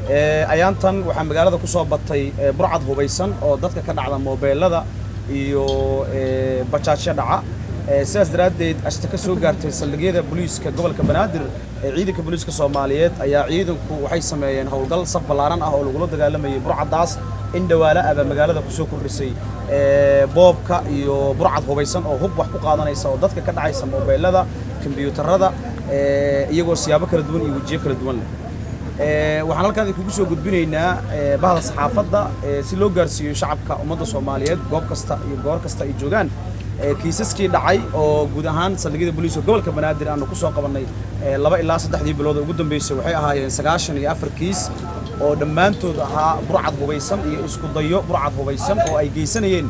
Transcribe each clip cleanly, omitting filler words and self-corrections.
ayaantan waxaa magaalada ku soo batay burcad hubaysan oo dadka ka dhacda moobeelada iyo bajaajyo dhaca sidaas daraaddeed ashta ka soo gaartay saldhigyada booliiska gobolka Banaadir ciidanka booliiska Soomaaliyeed ayaa ciidanku waxay sameeyeen howlgal saf ballaaran ah oo lagu dagaalamayay burcadaas in dhawaala aba magaalada ku soo kordhisay boobka iyo burcad hubaysan oo hub wax ku qaadanaysa oo dadka ka dhacaysa moobeelada kombiyuutarada iyagoo siyaabo kala duwan iyo wajiyo kala duwan waxaan halkaan kugu soo gudbinaynaa bahda saxaafadda si loo gaarsiiyo shacabka ummadda Soomaaliyeed goob kasta iyo goor kasta ay joogaan kiisaskii dhacay oo guud ahaan saldhigyada booliiska gobolka Banaadir aanu ku soo qabanay 2 ilaa 3 bilood ugu dambeysay waxay ahaayeen 94 kiis oo dhammaantood ahaa burcad hubaysan iyo isku dayo burcad hubaysan oo ay geysanayeen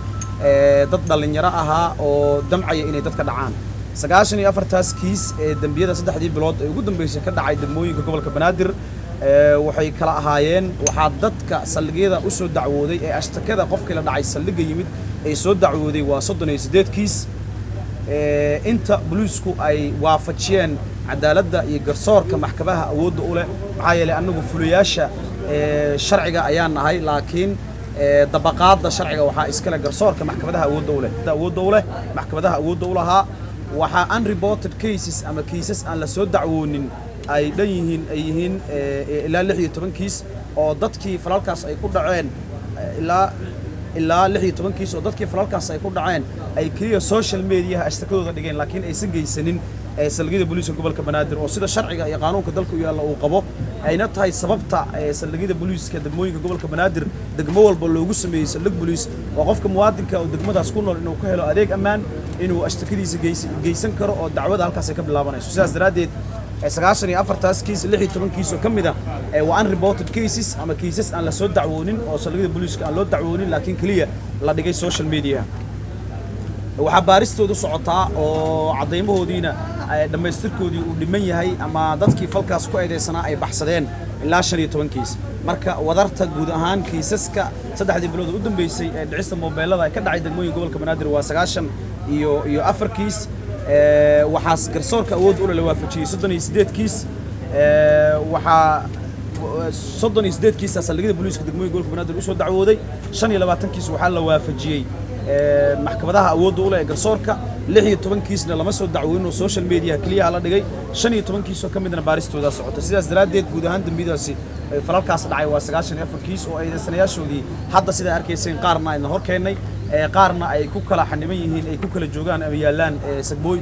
dad dhalinyaro ahaa oo damcaya inay dadka dhacaan 94taas kiis dambiyada 3 bilood ugu dambeysay ka dhacay degmooyinka gobolka Banaadir waxay kala ahaayeen waxa dadka saldhigyada u soo dacwooday ee ashtakada qofkii la dhacay saldhiga yimid ay soo dacwooday waa 38 kiis inta booliisku ay waafajiyeen cadaaladda iyo garsoorka maxkamadaha awoodda u leh maxaa yeelay anagu fuliyaasha sharciga ayaan nahay laakiin dabaqaadda sharciga waxaa iskala garsoorka maxkamadaha awoodda u leh maxkamadaha awoodda u lahaa waxa unreported cases ama cases aan la soo dacwoonin ay dhan yihiin ilaa 16 kiis oo dadkii falalkaas ay ku dhaceen ilaa 16 kiis oo dadkii falalkaas ay ku dhaceen ay kaliya social media ashtakadooda dhigeen laakiin aysan geysanin saldhigyada booliiska gobolka Banaadir oo sida sharciga iyo qaanuunka dalka u yaala uu qabo ayna tahay sababta saldhigyada booliiska degmooyinka gobolka Banaadir degmo walba loogu sameeyay saldhig booliis oo qofka muwaadinka oo degmadaas ku nool inuu ka helo adeeg ammaan inuu ashtakadiisa geysan karo oo dacwada halkaas ay ka bilaabanayso sidaas daraaddeed 94taas kiis 16 kiis oo kamid ah waa unreported cases ama cases aan la soo dacwoonin oo saldhigyada booliiska aan loo dacwoonin laakiin kaliya la dhigay social media waxa baaristoodu socotaa oo cadeymahoodiina dhamaystirkoodii uu dhiman yahay ama dadkii falkaas ku eedeysanaa ay baxsadeen ilaa 15 kiis marka wadarta guud ahaan kiisaska 3 bilood u dambeysay ee dhicista moobeelada ka dhacay degmooyinka gobolka Banaadir waa 94 iyo 4 kiis waxaas garsoorka awood u leh waafajiyay 38 kiis waxa 38 kiis saldhigyada booliiska degmooyinka gobolka Banaadir u soo dacwooday 25 kiis waxa la waafajiyay maxkamadaha awoodda u leh garsoorka 16 kiisna lama soo dacwoonin oo social media kaliya la dhigay 15 kiis oo kamidna baaristooda socota sidaas daraaddeed guud ahaan dambidaasi falalkaas dhacay waa 94 kiis oo ay sanayaashoodii hadda sida arkayseen qaarna ay hor keenay qaarna ay ku kala xaniban yihiin ay ku kala joogaan ama yaalaan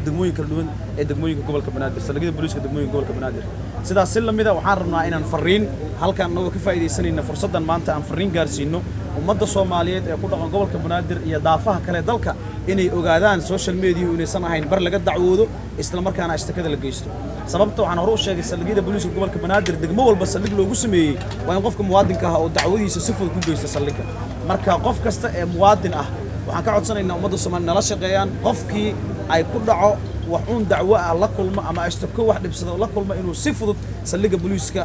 degmooyin kala duwan ee degmooyinka gobolka Banaadir saldhigyada booliiska degmooyinka gobolka Banaadir sidaas si lamida waxaan rabnaa inaan fariin halkan nagu ka faa'iideysanayna fursadan maanta aan fariin gaarsiino ummadda Soomaaliyeed ee ku dhaqan gobolka Banaadir iyo daafaha kale dalka inay ogaadaan social media inaysan ahayn bar laga dacwoodo isla markaana ashtakada la geysto sababta waxaan hore u sheegay saldhigyada booliiska gobolka Banaadir degmo walba saldhig loogu sameeyay waa in qofka muwaadinka ah oo dacwadiisa si fudud ku geysto saldhiga marka qof kasta ee muwaadin ah waxaan ka codsanaynaa ummadda Soomaaliyeed nala shaqeeyaan qofkii ay ku dhaco wax uun dacwo ah la kulma ama ashtako wax dhibsado la kulma inuu si fudud saldhiga booliiska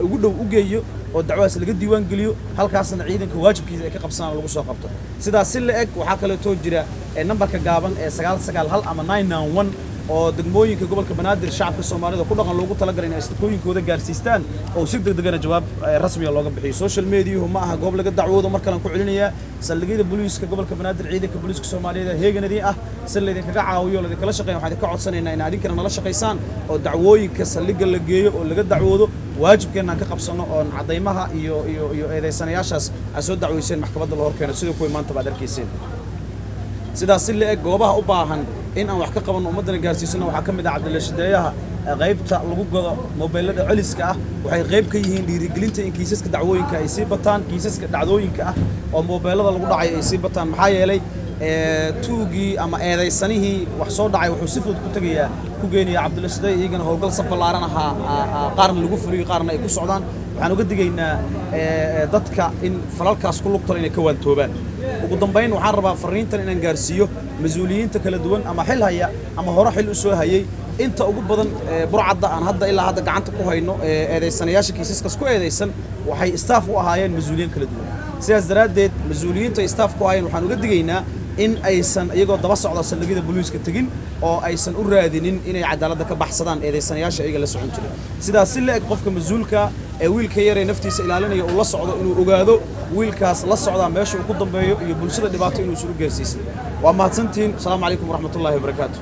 ugu dhow u geeyo oo dacwadaas laga diiwaan geliyo halkaasna ciidanka waajibkiisa ay ka qabsanaan lagu soo qabto sidaas si la eg waxa kale oo jira nambarka gaaban ee 991 ama 991 oo degmooyinka gobolka Banaadir shacabka Soomaalida ku dhaqan loogu talagalay inay istakooyinkooda gaarsiistaan oo si degdeg ah jawaab rasmi ah looga bixiyo social media ma aha goob laga dacwoodo mar kale ku celinaya saldhigyada booliiska gobolka Banaadir ciidanka booliiska Soomaalida heeganadii ah si la idinkaga caawiyo la kala shaqeeyo waxaan ka codsanaynaa in adinkana nala shaqeysaan oo dacwooyinka saldhiga la geeyo oo laga dacwoodo waajibkeena ka qabsano oo cadeymaha iyo eedeysanayaashaas ay soo dacweyseen maxkamadda la horkeeno sidoo kuwa maanta baad arkayseen sidaas si la eg goobaha u baahan in aan wax ka qabanno ummadana gaarsiisano waxa kamid ah Cabdullaahi Shideeyaha qaybta lagu gado moobeelada celiska ah waxay qayb ka yihiin dhiirigelinta in kiisaska dacwooyinka ay sii bataan kiisaska dhacdooyinka ah oo moobeelada lagu dhacay ay sii bataan maxaa yeelay tuugii ama eedeysanihii wax soo dhacay wuxuu si fudud ku tagayaa ku geenaya Cabdullaahi Shideeyaha iyagana howlgal saf ballaaran ahaa qaarna lagu fuliyo qaarna ay ku socdaan waxaan uga digaynaa dadka in falalkaas ku lugtay inay ka waantoobaan ugu dambeyn waxaan rabaa fariintan inaan gaarsiiyo mas'uuliyiinta kala duwan ama xil haya ama hore xil u soo hayay inta ugu badan burcadda aan hadda ilaa hadda gacanta ku hayno eedeysanayaasha kiisaskaas ku eedeysan waxay staff u ahaayeen mas'uuliyiin kala duwan sidaas daraaddeed mas'uuliyiinta staff ku ahaayeen waxaan uga digaynaa in aysan iyagoo daba socda saldhigyada booliiska tegin oo aysan u raadinin inay cadaaladda ka baxsadaan eedeysanayaasha iyaga la socon jiray sidaas si la eg qofka mas'uulka ee wiilka yar ee naftiisa ilaalinaya uu la socdo inuu ogaado wiilkaas la socda meesha uu ku dambeeyo iyo bulshada dhibaato inuu soo gaarsiisin waa mahadsantiin assalaamu calaykum waraxmatullaahi wabarakaatuh